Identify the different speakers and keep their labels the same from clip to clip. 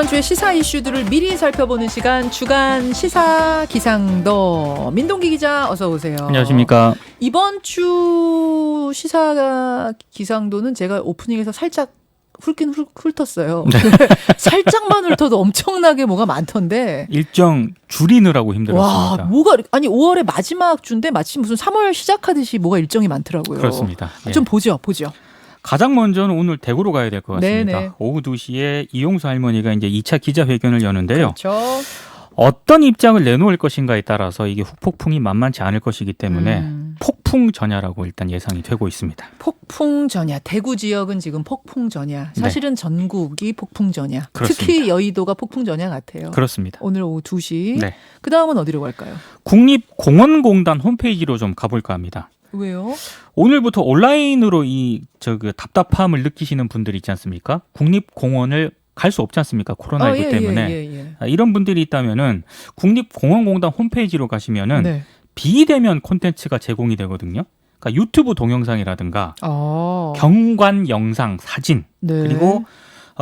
Speaker 1: 이번 주에 시사 이슈들을 미리 살펴보는 시간 주간 시사 기상도 민동기 기자 어서 오세요.
Speaker 2: 안녕하십니까.
Speaker 1: 이번 주 시사 기상도는 제가 오프닝에서 살짝 훑긴 훑었어요. 네. 살짝만 훑어도 엄청나게 뭐가 많던데.
Speaker 2: 일정 줄이느라고 힘들었습니다.
Speaker 1: 와, 뭐가 아니 5월의 마지막 주인데 마치 무슨 3월 시작하듯이 뭐가 일정이 많더라고요.
Speaker 2: 그렇습니다.
Speaker 1: 좀 보죠.
Speaker 2: 가장 먼저는 오늘 대구로 가야 될 것 같습니다.
Speaker 1: 네네.
Speaker 2: 오후 2시에 이용수 할머니가 이제 2차 기자회견을 여는데요.
Speaker 1: 그렇죠.
Speaker 2: 어떤 입장을 내놓을 것인가에 따라서 이게 후폭풍이 만만치 않을 것이기 때문에 폭풍 전야라고 일단 예상이 되고 있습니다.
Speaker 1: 폭풍 전야. 대구 지역은 지금 폭풍 전야. 사실은 네. 전국이 폭풍 전야.
Speaker 2: 그렇습니다.
Speaker 1: 특히 여의도가 폭풍 전야 같아요.
Speaker 2: 그렇습니다.
Speaker 1: 오늘 오후 2시.
Speaker 2: 네.
Speaker 1: 그다음은 어디로 갈까요?
Speaker 2: 국립공원공단 홈페이지로 좀 가볼까 합니다.
Speaker 1: 왜요?
Speaker 2: 오늘부터 온라인으로 그 답답함을 느끼시는 분들 있지 않습니까? 국립공원을 갈 수 없지 않습니까? 코로나19 때문에. 이런 분들이 있다면은 국립공원공단 홈페이지로 가시면은
Speaker 1: 네.
Speaker 2: 비대면 콘텐츠가 제공이 되거든요. 그러니까 유튜브 동영상이라든가 경관 영상, 사진
Speaker 1: 네.
Speaker 2: 그리고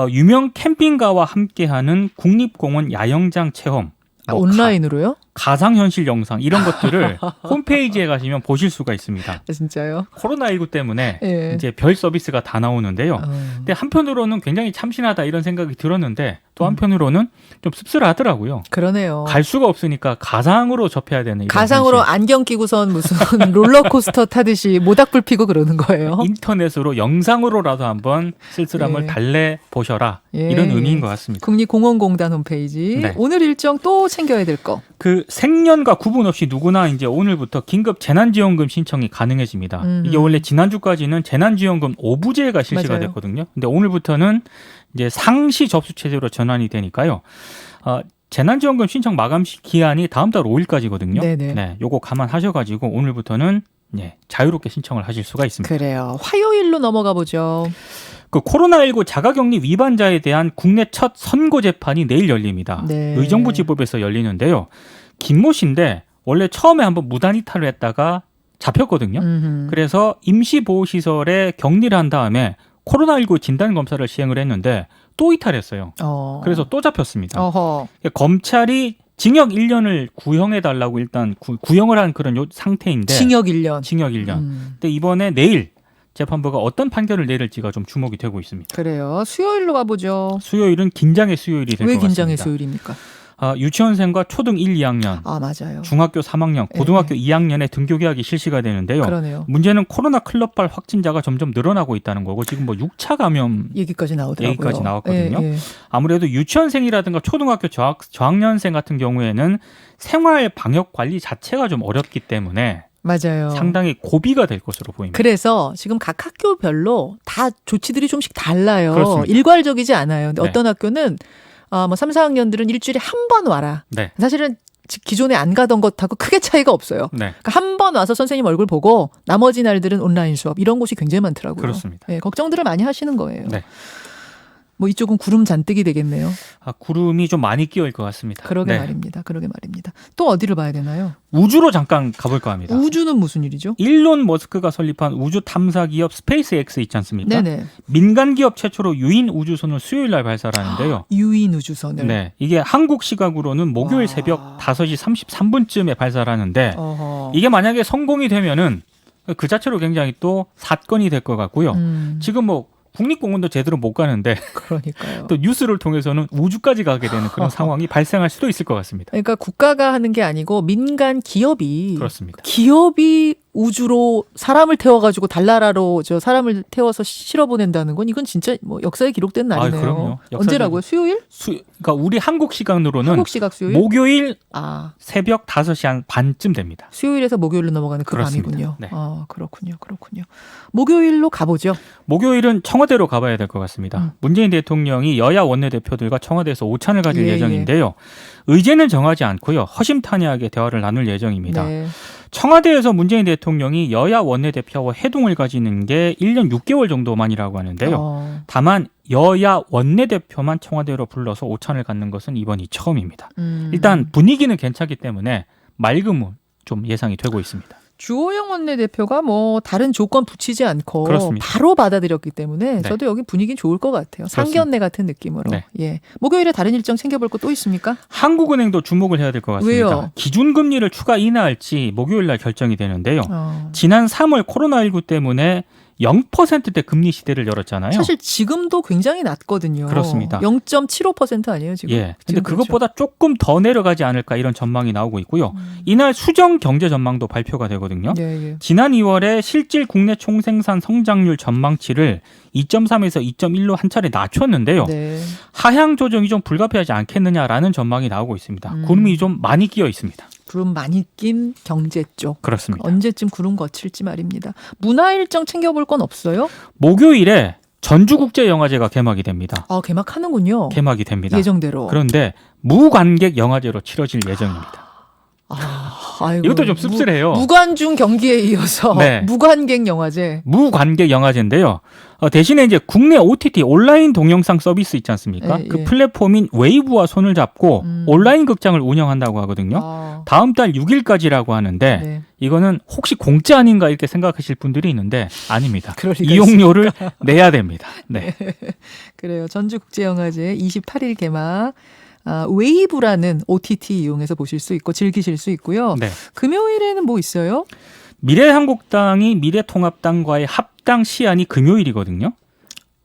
Speaker 2: 유명 캠핑가와 함께하는 국립공원 야영장 체험.
Speaker 1: 온라인으로요?
Speaker 2: 가상현실 영상 이런 것들을 홈페이지에 가시면 보실 수가 있습니다.
Speaker 1: 진짜요?
Speaker 2: 코로나19 때문에
Speaker 1: 예.
Speaker 2: 이제 별 서비스가 다 나오는데요. 근데 한편으로는 굉장히 참신하다 이런 생각이 들었는데 또 한편으로는 좀 씁쓸하더라고요.
Speaker 1: 그러네요.
Speaker 2: 갈 수가 없으니까 가상으로 접해야 되는.
Speaker 1: 가상으로 현실. 안경 끼고선 무슨 롤러코스터 타듯이 모닥불 피고 그러는 거예요.
Speaker 2: 인터넷으로 영상으로라도 한번 쓸쓸함을 달래보셔라. 이런 의미인 것 같습니다.
Speaker 1: 국립공원공단 홈페이지. 네. 오늘 일정 또 챙겨야 될 거.
Speaker 2: 그 생년과 구분 없이 누구나 이제 오늘부터 긴급 재난지원금 신청이 가능해집니다. 이게 원래 지난주까지는 재난지원금 5부제가 실시가
Speaker 1: 맞아요.
Speaker 2: 됐거든요. 근데 오늘부터는 이제 상시 접수 체제로 전환이 되니까요. 재난지원금 신청 마감 기한이 다음 달 5일까지거든요.
Speaker 1: 네네.
Speaker 2: 네, 요거 감안하셔가지고 오늘부터는 자유롭게 신청을 하실 수가 있습니다.
Speaker 1: 그래요. 화요일로 넘어가 보죠.
Speaker 2: 그 코로나19 자가격리 위반자에 대한 국내 첫 선고 재판이 내일 열립니다.
Speaker 1: 네.
Speaker 2: 의정부지법에서 열리는데요. 김모 씨인데 원래 처음에 한번 무단 이탈을 했다가 잡혔거든요. 그래서 임시보호시설에 격리를 한 다음에 코로나19 진단검사를 시행을 했는데 또 이탈했어요. 그래서 또 잡혔습니다. 검찰이 징역 1년을 구형해달라고 일단 구형을 한 그런 상태인데.
Speaker 1: 징역 1년.
Speaker 2: 근데 이번에 내일 재판부가 어떤 판결을 내릴지가 좀 주목이 되고 있습니다.
Speaker 1: 그래요. 수요일로 가보죠.
Speaker 2: 수요일은 긴장의 수요일이 될 것 같습니다.
Speaker 1: 왜 긴장의 수요일입니까?
Speaker 2: 유치원생과 초등 1, 2학년,
Speaker 1: 맞아요.
Speaker 2: 중학교 3학년, 고등학교 2학년에 등교 개학이 실시가 되는데요.
Speaker 1: 그러네요.
Speaker 2: 문제는 코로나 클럽발 확진자가 점점 늘어나고 있다는 거고 지금 6차 감염
Speaker 1: 얘기까지
Speaker 2: 나왔거든요. 아무래도 유치원생이라든가 초등학교 저학년생 같은 경우에는 생활 방역 관리 자체가 좀 어렵기 때문에
Speaker 1: 맞아요. 상당히
Speaker 2: 고비가 될 것으로 보입니다.
Speaker 1: 그래서 지금 각 학교별로 다 조치들이 좀씩 달라요.
Speaker 2: 그렇습니다.
Speaker 1: 일괄적이지 않아요. 근데 어떤 학교는 3, 4학년들은 일주일에 한 번 와라.
Speaker 2: 네.
Speaker 1: 사실은 기존에 안 가던 것하고 크게 차이가 없어요.
Speaker 2: 네.
Speaker 1: 그러니까 한 번 와서 선생님 얼굴 보고 나머지 날들은 온라인 수업 이런 곳이 굉장히 많더라고요.
Speaker 2: 그렇습니다.
Speaker 1: 걱정들을 많이 하시는 거예요.
Speaker 2: 네.
Speaker 1: 이쪽은 구름 잔뜩이 되겠네요.
Speaker 2: 구름이 좀 많이 끼어올 것 같습니다.
Speaker 1: 그러게 말입니다. 또 어디를 봐야 되나요?
Speaker 2: 우주로 잠깐 가볼까 합니다.
Speaker 1: 우주는 무슨 일이죠?
Speaker 2: 일론 머스크가 설립한 우주 탐사 기업 스페이스X 있지 않습니까?
Speaker 1: 네네.
Speaker 2: 민간 기업 최초로 유인 우주선을 수요일 날 발사하는데요.
Speaker 1: 유인 우주선을.
Speaker 2: 네, 이게 한국 시각으로는 목요일 새벽 5시 33분쯤에 발사를 하는데 이게 만약에 성공이 되면은 그 자체로 굉장히 또 사건이 될 것 같고요. 지금 국립공원도 제대로 못 가는데
Speaker 1: 그러니까요.
Speaker 2: 또 뉴스를 통해서는 우주까지 가게 되는 그런 상황이 발생할 수도 있을 것 같습니다.
Speaker 1: 그러니까 국가가 하는 게 아니고 민간 기업이
Speaker 2: 그렇습니다.
Speaker 1: 기업이 우주로 사람을 태워가지고 달나라로 사람을 태워서 실어보낸다는 건 이건 진짜 역사에 기록된 날이네요.
Speaker 2: 그럼요.
Speaker 1: 언제라고요? 수요일?
Speaker 2: 그러니까 우리 한국 시간으로는
Speaker 1: 한국 시각 수요일?
Speaker 2: 목요일 새벽 5시 반쯤 됩니다.
Speaker 1: 수요일에서 목요일로 넘어가는 그
Speaker 2: 그렇습니다.
Speaker 1: 밤이군요.
Speaker 2: 네.
Speaker 1: 그렇군요. 목요일로 가보죠.
Speaker 2: 목요일은 청와대로 가봐야 될 것 같습니다. 문재인 대통령이 여야 원내대표들과 청와대에서 오찬을 가질 예정인데요. 의제는 정하지 않고요. 허심탄회하게 대화를 나눌 예정입니다.
Speaker 1: 네.
Speaker 2: 청와대에서 문재인 대통령이 여야 원내대표와 회동을 가지는 게 1년 6개월 정도만이라고 하는데요. 다만 여야 원내대표만 청와대로 불러서 오찬을 갖는 것은 이번이 처음입니다. 일단 분위기는 괜찮기 때문에 맑음은 좀 예상이 되고 있습니다.
Speaker 1: 주호영 원내대표가 뭐 다른 조건 붙이지 않고
Speaker 2: 그렇습니다.
Speaker 1: 바로 받아들였기 때문에
Speaker 2: 네.
Speaker 1: 저도 여기 분위기는 좋을 것 같아요. 상견례 같은 느낌으로.
Speaker 2: 네.
Speaker 1: 예. 목요일에 다른 일정 챙겨볼 거 또 있습니까?
Speaker 2: 한국은행도 주목을 해야 될 것 같습니다.
Speaker 1: 왜요?
Speaker 2: 기준금리를 추가 인하할지 목요일 날 결정이 되는데요.
Speaker 1: 어.
Speaker 2: 지난 3월 코로나19 때문에 0%대 금리 시대를 열었잖아요.
Speaker 1: 사실 지금도 굉장히 낮거든요.
Speaker 2: 그렇습니다.
Speaker 1: 0.75% 아니에요, 지금?
Speaker 2: 예. 근데
Speaker 1: 지금
Speaker 2: 그것보다 조금 더 내려가지 않을까 이런 전망이 나오고 있고요. 이날 수정 경제 전망도 발표가 되거든요.
Speaker 1: 그렇죠. 예, 예.
Speaker 2: 지난 2월에 실질 국내 총생산 성장률 전망치를 2.3에서 2.1로 한 차례 낮췄는데요.
Speaker 1: 네.
Speaker 2: 하향 조정이 좀 불가피하지 않겠느냐라는 전망이 나오고 있습니다. 구름이 좀 많이 끼어 있습니다.
Speaker 1: 구름 많이 낀 경제 쪽.
Speaker 2: 그렇습니다.
Speaker 1: 언제쯤 구름 거칠지 말입니다. 문화 일정 챙겨볼 건 없어요?
Speaker 2: 목요일에 전주국제영화제가 개막이 됩니다.
Speaker 1: 아, 개막하는군요.
Speaker 2: 개막이 됩니다.
Speaker 1: 예정대로.
Speaker 2: 그런데 무관객 영화제로 치러질 예정입니다.
Speaker 1: 아이고,
Speaker 2: 이것도 좀 씁쓸해요.
Speaker 1: 무관중 경기에 이어서
Speaker 2: 네.
Speaker 1: 무관객 영화제.
Speaker 2: 무관객 영화제인데요. 대신에 이제 국내 OTT 온라인 동영상 서비스 있지 않습니까?
Speaker 1: 예,
Speaker 2: 그
Speaker 1: 예.
Speaker 2: 플랫폼인 웨이브와 손을 잡고 온라인 극장을 운영한다고 하거든요.
Speaker 1: 아,
Speaker 2: 다음 달 6일까지라고 하는데
Speaker 1: 네.
Speaker 2: 이거는 혹시 공짜 아닌가 이렇게 생각하실 분들이 있는데 아닙니다.
Speaker 1: 그럴 리가
Speaker 2: 이용료를 내야 됩니다. 네.
Speaker 1: 그래요. 전주국제영화제 28일 개막. 아, 웨이브라는 OTT 이용해서 보실 수 있고 즐기실 수 있고요.
Speaker 2: 네.
Speaker 1: 금요일에는 뭐 있어요?
Speaker 2: 미래한국당이 미래통합당과의 합당 시한이 금요일이거든요.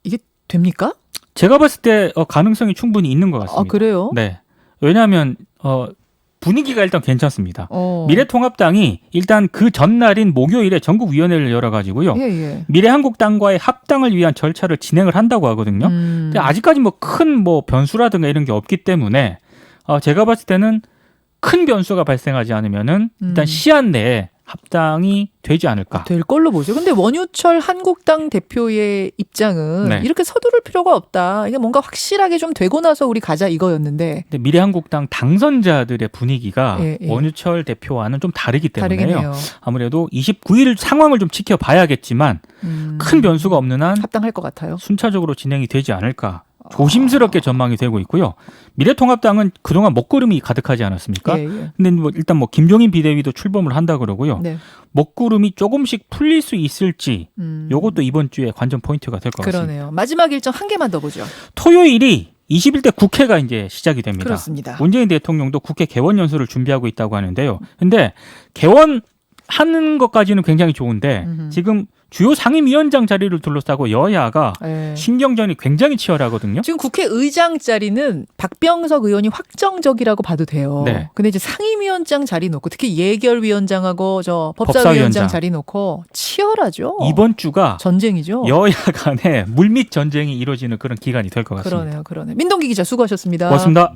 Speaker 1: 이게 됩니까?
Speaker 2: 제가 봤을 때 가능성이 충분히 있는 것 같습니다.
Speaker 1: 아, 그래요?
Speaker 2: 네. 왜냐하면 분위기가 일단 괜찮습니다. 미래통합당이 일단 그 전날인 목요일에 전국위원회를 열어가지고요.
Speaker 1: 예, 예.
Speaker 2: 미래한국당과의 합당을 위한 절차를 진행을 한다고 하거든요. 근데 아직까지 뭐 큰 변수라든가 이런 게 없기 때문에 제가 봤을 때는 큰 변수가 발생하지 않으면은 일단 시한 내에 합당이 되지 않을까.
Speaker 1: 될 걸로 보죠. 근데 원유철 한국당 대표의 입장은
Speaker 2: 네.
Speaker 1: 이렇게 서두를 필요가 없다. 이게 뭔가 확실하게 좀 되고 나서 우리 가자 이거였는데.
Speaker 2: 근데 미래한국당 당선자들의 분위기가
Speaker 1: 예, 예.
Speaker 2: 원유철 대표와는 좀 다르기
Speaker 1: 다르긴
Speaker 2: 때문에요.
Speaker 1: 해요.
Speaker 2: 아무래도 29일 상황을 좀 지켜봐야겠지만 큰 변수가 없는 한
Speaker 1: 합당할 것 같아요.
Speaker 2: 순차적으로 진행이 되지 않을까. 조심스럽게 전망이 되고 있고요. 미래통합당은 그동안 먹구름이 가득하지 않았습니까?
Speaker 1: 예, 예.
Speaker 2: 근데 일단 김종인 비대위도 출범을 한다 그러고요.
Speaker 1: 네.
Speaker 2: 먹구름이 조금씩 풀릴 수 있을지 요것도 이번 주에 관전 포인트가 될 것 같습니다.
Speaker 1: 그러네요. 마지막 일정 한 개만 더 보죠.
Speaker 2: 토요일이 21대 국회가 이제 시작이 됩니다.
Speaker 1: 그렇습니다.
Speaker 2: 문재인 대통령도 국회 개원 연설을 준비하고 있다고 하는데요. 근데 개원하는 것까지는 굉장히 좋은데 지금 주요 상임위원장 자리를 둘러싸고 여야가
Speaker 1: 예.
Speaker 2: 신경전이 굉장히 치열하거든요.
Speaker 1: 지금 국회의장 자리는 박병석 의원이 확정적이라고 봐도 돼요.
Speaker 2: 네.
Speaker 1: 근데 이제 상임위원장 자리 놓고 특히 예결위원장하고 저 법사위원장
Speaker 2: 법사위원장.
Speaker 1: 자리 놓고 치열하죠.
Speaker 2: 이번 주가
Speaker 1: 전쟁이죠.
Speaker 2: 여야 간의 물밑 전쟁이 이루어지는 그런 기간이 될 것 같습니다.
Speaker 1: 그러네요, 그러네. 민동기 기자 수고하셨습니다.
Speaker 2: 고맙습니다.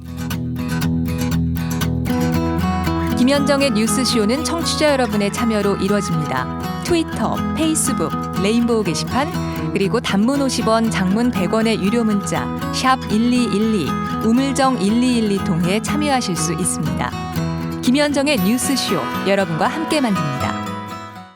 Speaker 3: 김현정의 뉴스쇼는 청취자 여러분의 참여로 이루어집니다. 트위터, 페이스북, 레인보우 게시판, 그리고 단문 50원, 장문 100원의 유료 문자 샵 1212, 우물정 1212 통해 참여하실 수 있습니다. 김현정의 뉴스쇼, 여러분과 함께 만듭니다.